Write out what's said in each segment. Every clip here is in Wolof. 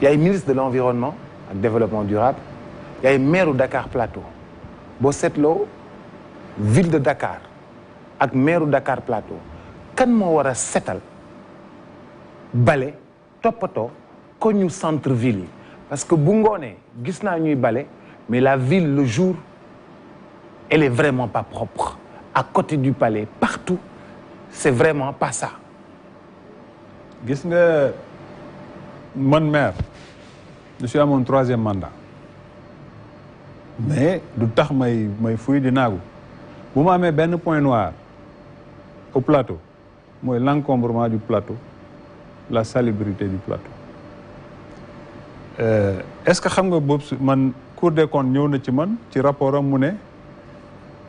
y a un ministre de l'environnement et du développement durable, il y a un maire de Dakar Plateau. Bo setlo ville de Dakar ak maire de Dakar Plateau kan mo wara setal balé topato ko ñu centre ville parce que bu ngone gis na ñuy balé mais la ville le jour elle est vraiment pas propre à côté du palais partout c'est vraiment pas ça. Gis nga man maire je suis à mon 3e mandat mais du tax may fuy di naagu bu ma amee benn point noir au plateau mooy l'encombrement du plateau la salubrité du plateau est-ce que xam nga boobu man Cour des comptes ñëw na ci man ci rapport am mu ne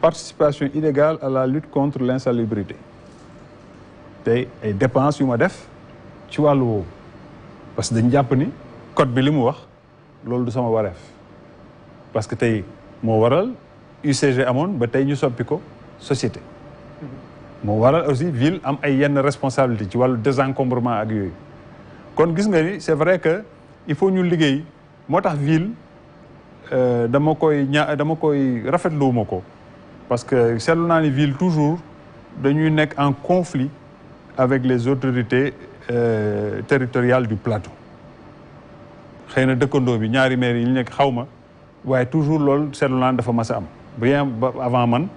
participation illégale à la lutte contre l'insalubrité tey ay dépenses yu ma def ci wàllu woowu parce que dañ jàpp ni code bi li mu wax loolu du sama wareef parce que tey moo waral UCG amoon ba tey ñu soppi ko société moo waral aussi ville am ay yenn responsabilité ci wàllu désencombrement ak yooyu kon gis nga ni c'est vrai que il faut ñu liggéey moo tax ville dama koy rafetluwuma ko parce que seetlu naa ni ville toujours dañuy nekk en conflit avec les autorités territoriales du plateau xëy na dëkkandoo bi ñaari maire yi ñu nekk xaw ma waaye toujours loolu seetlu naa dafa mas a am bien avant man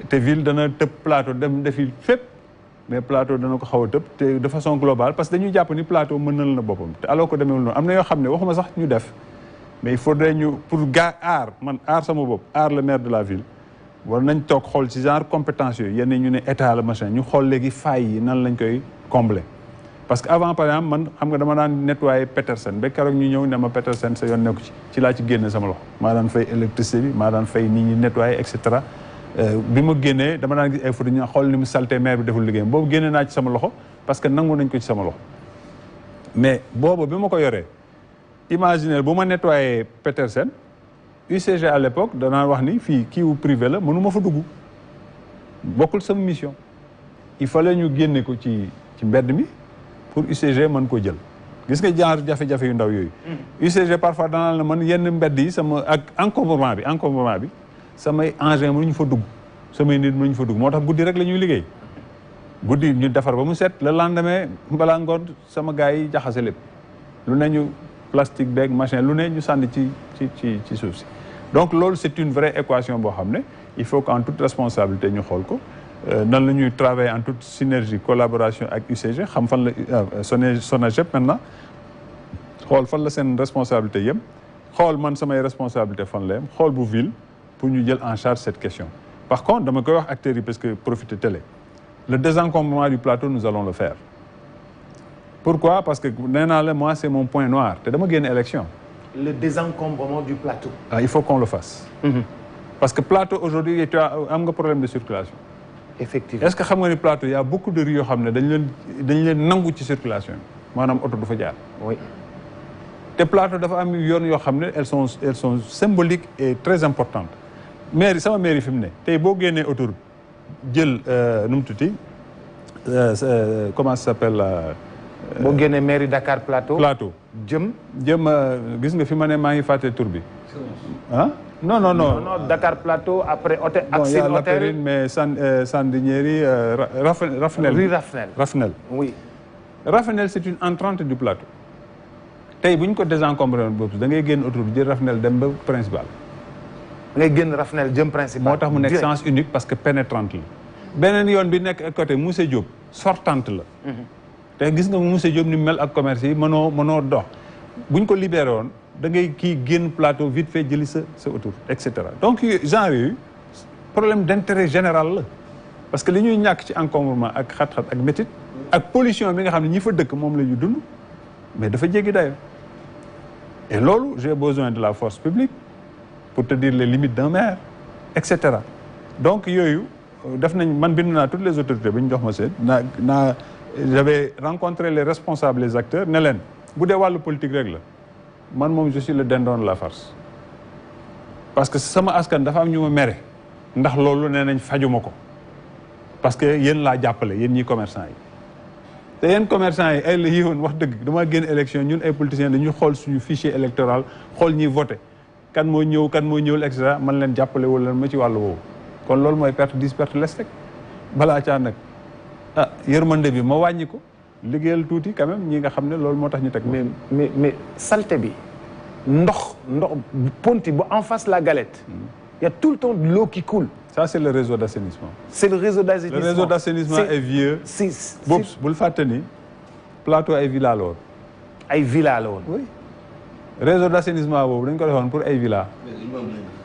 te ville dana tëb plateau dem defi fépp mais plateau dana ko xaw a tëb te de façon globale parce que dañuy jàpp ni plateau mënal na boppam te alors que demeewul noonu am na yoo xam ne waxuma sax ñu def mais il faudrait ñu pour aar sama bopp aar le maire de la ville war nañ toog xool ci genre compétence yooyu yenn ñu ne état la machin ñu xool léegi failles yi nan lañ koy combler parce que avant par exemple man xam nga dama daan nettoyer Petersen ba keroog ñu ñëw ne ma Petersen sa yoon nekku ci laa ci génne sama loxo maa daan fay électricité bi maa daan fay nit ñi nettoyer et cetera bi ma génnee dama daan gis ay photo ñu xool ni mu salté maire bi deful liggéeyam boobu génne naa ci sama loxo parce que nangu nañ ko ci sama loxo mais boobu bi ma ko yoree imaginer bu ma nettoyer Petersen UCG à l'époque danaa wax ni fii kiiwu privé la mënuma fa dugg bokkul sama mission il fallait ñu génne ko ci mbedd mi pour UCG mën ko jël gis nga genre jafe-jafe yu ndaw yooyu UCG parfois danaa la man yenn mbedd yi sama ak encombrement bi samay engin mënuñu fa dugg samay nit mënuñu fa dugg moo tax guddi rek la ñuy liggéey guddi ñu defar ba mu set le lendemain balaa ngoon sama gars yi jaxase lépp lu ne ñu plastique beeg machin lu ne ñu sànni ci suuf si donc loolu c'est une vraie équation boo xam ne il faut qu'en toute responsabilité ñu xool ko nan la ñuy travailler en toute synergie collaboration ak UCG xam fan la SONAGEP maintenant xool fan la seen responsabilité yem xool man samay responsabilité fan la yem xool bu ville pour ñu jël en charge cette question par contre dama koy wax acteurs yi parce que profiter télé le désencombrement du plateau nous allons le faire pourquoi parce que nee naa la moi c'est mon point noir te dama génn élection le désencombrement du plateau il faut qu'on le fasse parce que plateau aujourd'hui tu as am nga problème de circulation effectivement est-ce que xam nga ni plateau il y a beaucoup de rues yoo xam ne dañ leen nangu ci circulation maanaam oto du fa jaar oui te plateau dafa am yoon yoo xam ne elles sont symboliques et très importantes sama mairie fi mu ne tey boo génnee autoroute jël nu mu tuuti comment ça s'appelle boo génnee mairie Dakar Plateau jëm gis nga fi ma ne maa ngi fàtte tur bi ah non Dakar Plateau après hôtel Axel hôtel mais Sandiniéry Raffnel rue Raffnel oui Raffnel c'est une entrante du plateau tey bu ñu ko désencombré woon boobu da ngay génn autoroute jël Raffnel dem ba principal ngay génn Raffnel jëm principal moo tax mu nekk sens unique parce que pénétrante la beneen yoon bi nekk à côté Moussé Diop sortante la te gis nga Moussé Diop ni mel ak commerce yi mënoo dox buñ ko libéré woon da ngay kii génn plateau vite fait jëli sa autour et cetera donc genre yooyu problème d'intérêt général la parce que li ñuy ñàkk ci encombrement ak xat-xat ak métit ak pollution bi nga xam ne ñi fa dëkk moom la ñu dund mais dafa jéggi dayo et loolu j'ai besoin de la force publique pour te dire les limites d'un maire et cetera donc yooyu def nañ man bind naa toutes les autorités ba ñu jox ma seen j'avais rencontré les responsables les acteurs ne leen bu dee wàllu politique rek la man moom je suis le dindon de la farce parce que sama askan dafa am ñu ma mere ndax loolu nee nañ fajuma ko parce que yéen laa jàppale yéen ñi commerçant yi te yéen commerçant yi ay la yéwoon wax dëgg dama génn élection ñun ay politiciens dañu xool suñu fichier électoral xool ñuy voté kan moo ñëw kan moo ñëwul et cetera man leen jàppale wala leen ma ci wàllu woowu kon loolu mooy perte 10 perte les rek balaa caa nag yërmande bi ma wàññi ko liggéeyal tuuti quand même ñi nga xam ne loolu moo tax ñu teg mais saleté bi ndox ponti bu en face la galette il y a tout le temps de l'eau qui coule. Ça, c'est le réseau d'assainissement. C'est le réseau d'assainissement. Le réseau d'assainissement est vieux. Boobu bul fàtte ni plateau ay villa la woon. ay villa la woon. oui réseau d'assainissement boobu dañ ko defoon pour ay villa.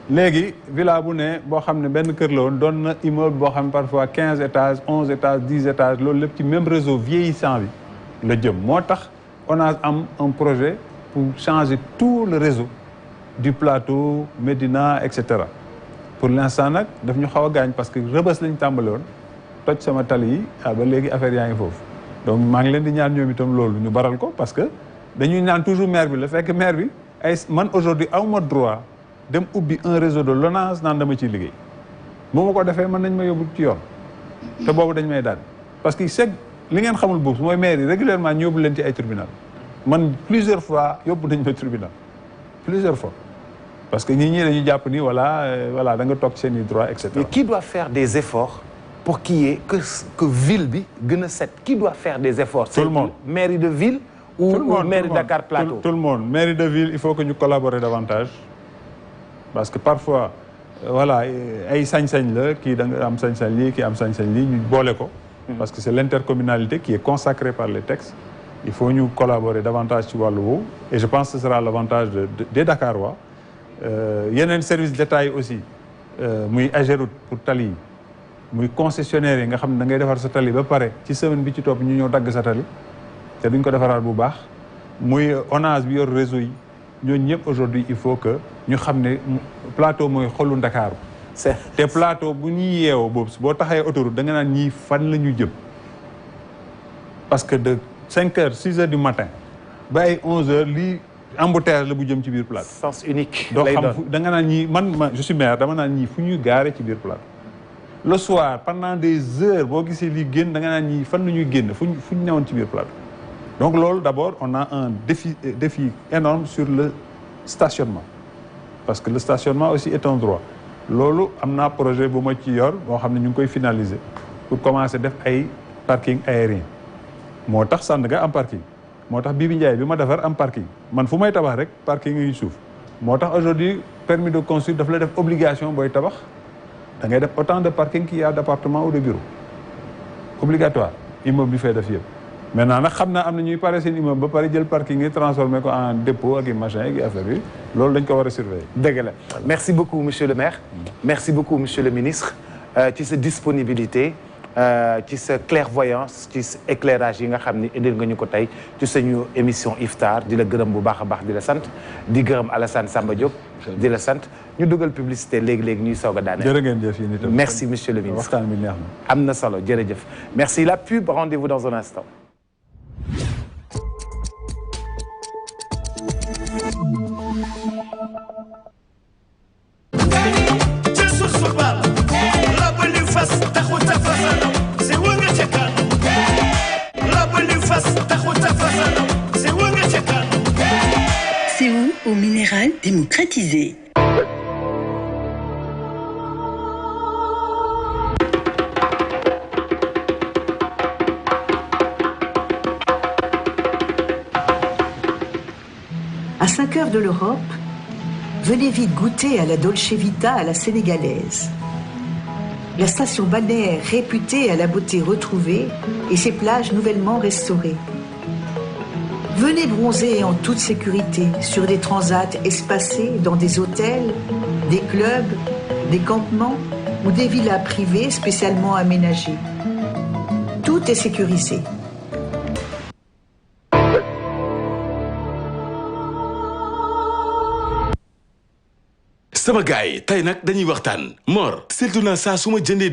léegi villa bu ne boo xam ne benn kër la woon doon na immeuble boo xam ne parfois 15 étages 11 étages 10 étages loolu lépp ci même réseau vieillissant bi la jëm moo tax on a am un projet pour changer tout le réseau du plateau Médina et cetera. pour l'instant nag daf ñu xaw a gaañ parce que rëbës lañ tàmbale woon toj sama tali yi ba léegi affaire yaa ngi foofu donc maa ngi leen di ñaan ñoom itam loolu ñu baral ko parce que dañuy naan toujours maire bi la fekk maire bi ay man aujourd'hui aw ma droit dem ubbi un réseau de LONASE naan dama ciy liggéey bu ma ko defee mën nañ ma yóbbu ci yoon te boobu dañ may daan parce que c'est li ngeen xamul boobu mooy maire yi régulièrement ñu yóbbu leen ci ay tribunal man plusieurs fois yóbbu nañ ma tribunal plusieurs fois parce que ñi dañuy jàpp ni voilà da nga toog seen i droit et cetera. Mais qui doit faire des efforts pour qu'il y ait que ville bi gën a set qui doit faire des efforts. Tout le monde. Mairie de ville ou mairie Dakar Plateau. Tout le monde mairie de ville il faut que ñu collaborer davantage parce que parfois voilà ay sañ-sañ la kii da nga am sañ-sañ lii kii am sañ-sañ lii ñu boole ko. parce que c'est l'intercommunalité qui est consacrée par les textes. il faut ñu collaborer davantage ci wàllu woowu et je pense que ce sera l'avantage des Dakarois. yeneen service d'État yi aussi muy Ageroute pour tali yi muy concessionnaire yi nga xam ne da ngay defar sa tali ba pare ci semaine bi ci topp ñu ñëw dagg sa tali te duñ ko defaraat bu baax muy ONAS bi yor réseau yi ñooñu ñëpp aujourd'hui il faut que ñu xam ne plateau mooy xolu Ndakaaru te plateau bu ñuy yeewoo boobu boo taxee autoroute da nga naan ñii fan la ñu jëm parce que de 5 heures 6 heures du matin ba ay 11 heures lii embouteillage la bu jëm ci biir plateau. sens unique. doo xam da nga naan ñii man je suis maire dama naan ñii fu ñuy gaare ci biir plateau. le soir pendant des heures boo gisee lii génn da nga naan ñii fan la ñuy génn fu ñu newoon ci biir plateau. donc loolu d'abord on a un défi énorme sur le stationnement parce que le stationnement aussi est un droit loolu am naa projet bu ma ci yor boo xam ne ñu ngi koy finaliser pour commencer def ay parking aérien moo tax Sandaga am parking. moo tax Bibi Ndiaye bi ma defar am parking man fu may tabax rek parking yi suuf moo tax aujourd'hui permis de construire daf la def obligation booy tabax da ngay def autant de parking qu'il y a d'appartements ou de bureaux obligatoire immeuble bi fay def yëpp maintenant nag xam naa am na ñuy pare seen immeuble ba pare jël parking yi transformé ko en dépôt ak i machin ak i affaire yi loolu dañ ko war a surveiller. dëgg la merci beaucoup monsieur le maire. merci beaucoup monsieur le ministre ci sa disponibilité. ci sa clairvoyance ci sa éclairage yi nga xam ni indil nga ñu ko tey ci suñu émission Iftar di la gërëm bu baax a baax di la sant di gërëm Alassane Samba Diop di la sant ñu dugal publicité léegi-léegi ñuy soog a daaneel. jërë ngeen jëf yéen itam merci monsieur le ministre waxtaan bi neex na. am na solo jërëjëf merci la pub rendez-vous dans un instant. C'est où au minéral démocratisé. À 5 heures de l'Europe, venez vite goûter à la Dolce Vita à la sénégalaise. La station balnéaire réputée à la beauté retrouvée et ses plages nouvellement restaurées. Venez bronzer en toute sécurité sur des transats espacés dans des hôtels, des clubs, des campements ou des villas privées spécialement aménagées. Tout est sécurisé. sama gaay tey nag dañuy waxtaan Mor seetlu naa saa su ma jëndee